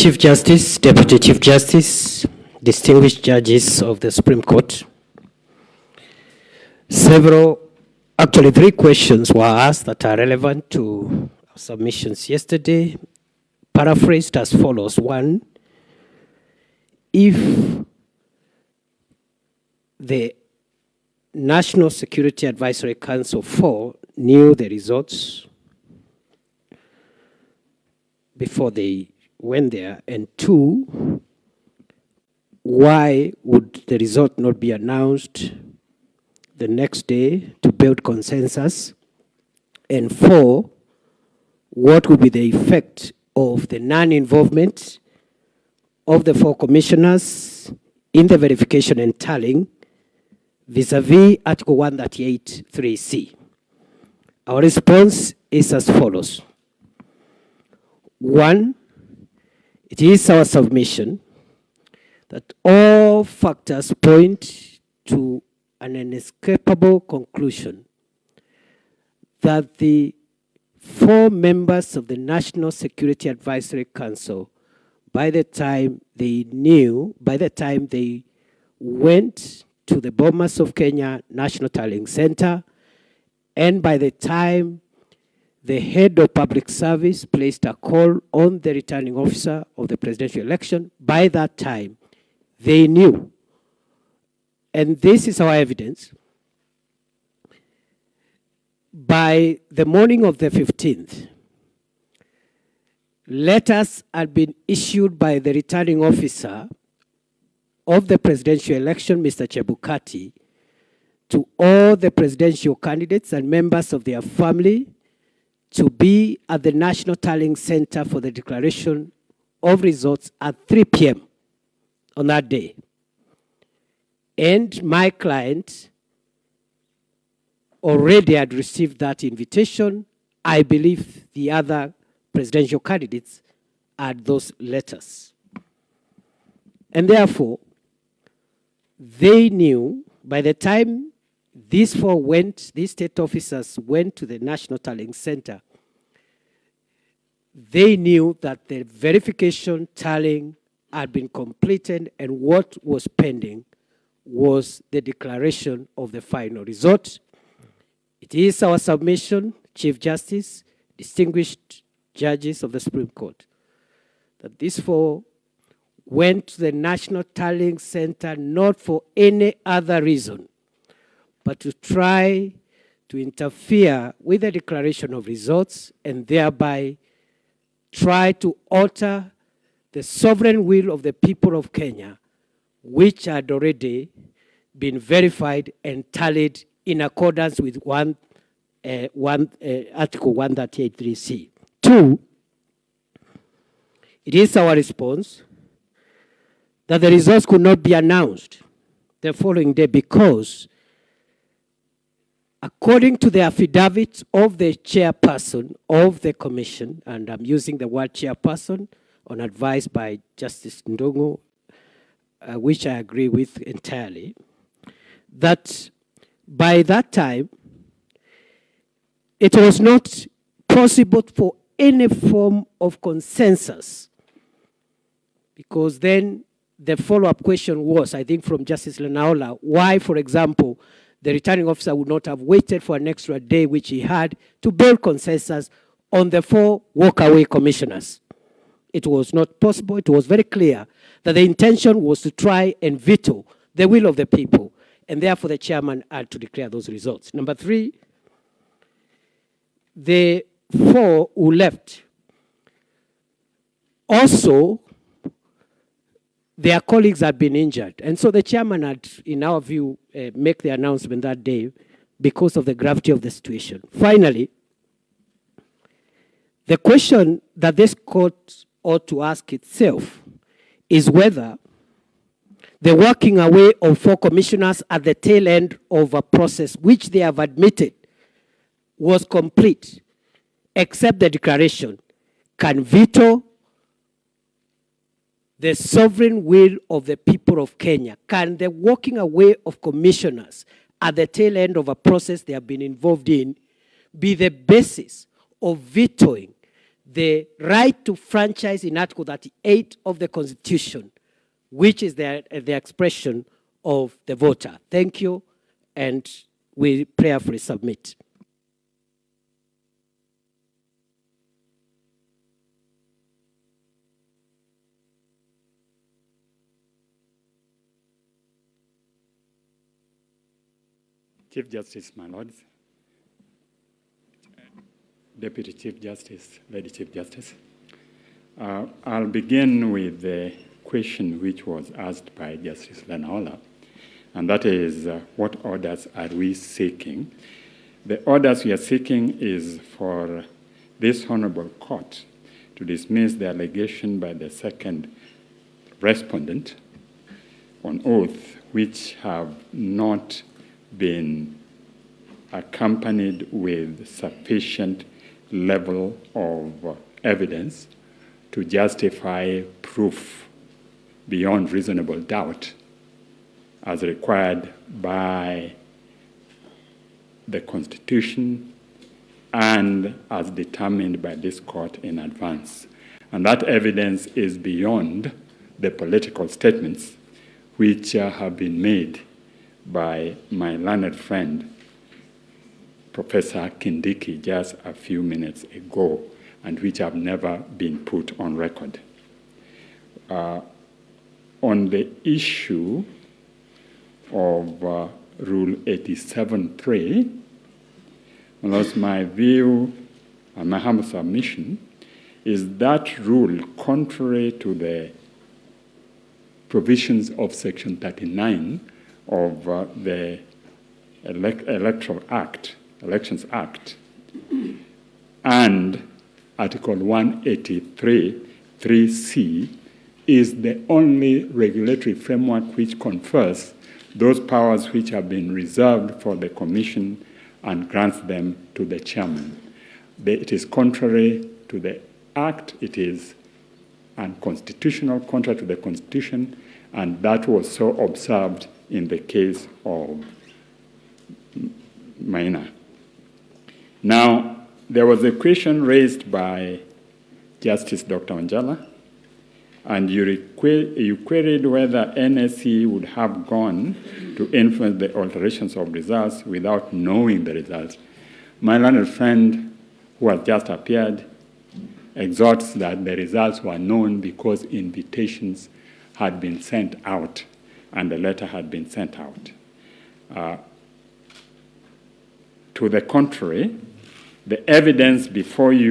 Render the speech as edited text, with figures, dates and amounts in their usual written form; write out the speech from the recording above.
Chief Justice, Deputy Chief Justice, distinguished judges of the Supreme Court, actually 3 questions were asked that are relevant to our submissions yesterday, paraphrased as follows. 1, if the National Security Advisory Council 4 knew the results before they went there, and 2, why would the result not be announced the next day to build consensus? And 4, what would be the effect of the non-involvement of the 4 commissioners in the verification and tallying vis-a-vis Article 138(3)(c)? Our response is as follows. 1, it is our submission that all factors point to an inescapable conclusion that the 4 members of the National Security Advisory Council, by the time they went to the Bomas of Kenya National Tallying Center, and by the time the head of public service placed a call on the returning officer of the presidential election, by that time, they knew. And this is our evidence. By the morning of the 15th, letters had been issued by the returning officer of the presidential election, Mr. Chebukati, to all the presidential candidates and members of their family to be at the National Tallying Center for the declaration of results at 3 p.m. on that day. And my client already had received that invitation. I believe the other presidential candidates had those letters. And therefore, they knew by the time these state officers went to the National Tallying Center, they knew that the verification tallying had been completed, and what was pending was the declaration of the final result. It is our submission, Chief Justice, distinguished judges of the Supreme Court, that these 4 went to the National Tallying Center not for any other reason, but to try to interfere with the declaration of results and thereby try to alter the sovereign will of the people of Kenya, which had already been verified and tallied in accordance with Article 138(3)(c). 2, it is our response that the results could not be announced the following day because, according to the affidavit of the chairperson of the commission, and I'm using the word chairperson on advice by Justice Ndungu, which I agree with entirely, that by that time, it was not possible for any form of consensus, because then the follow-up question was, I think from Justice Lenaola, why, for example, the returning officer would not have waited for an extra day, which he had, to build consensus on the 4 walk-away commissioners. It was not possible. It was very clear that the intention was to try and veto the will of the people, and therefore the chairman had to declare those results. Number 3, the 4 who left, also, their colleagues had been injured. And so the chairman had, in our view, make the announcement that day because of the gravity of the situation. Finally, the question that this court ought to ask itself is whether the walking away of 4 commissioners at the tail end of a process which they have admitted was complete, except the declaration, can veto the sovereign will of the people of Kenya. Can the walking away of commissioners at the tail end of a process they have been involved in be the basis of vetoing the right to franchise in Article 38 of the Constitution, which is the expression of the voter. Thank you, and we prayerfully submit. Chief Justice, my lords, Deputy Chief Justice, Lady Chief Justice, I'll begin with the question which was asked by Justice Lenaola, and that is, what orders are we seeking? The orders we are seeking is for this honorable court to dismiss the allegation by the second respondent on oath, which have not been accompanied with sufficient level of evidence to justify proof beyond reasonable doubt as required by the Constitution and as determined by this court in advance. And that evidence is beyond the political statements which have been made by my learned friend, Professor Kindiki, just a few minutes ago, and which have never been put on record. On the issue of Rule 87.3, my view and my humble submission is that rule, contrary to the provisions of Section 39 of the Elections Act, and Article 183, 3C, is the only regulatory framework which confers those powers which have been reserved for the Commission and grants them to the chairman. It is contrary to the Act, it is unconstitutional, contrary to the Constitution, and that was so observed in the case of Maina. Now, there was a question raised by Justice Dr. Onjala, and you queried whether NSC would have gone to influence the alterations of results without knowing the results. My learned friend, who has just appeared, exhorts that the results were known because invitations had been sent out and the letter had been sent out. To the contrary, the evidence before you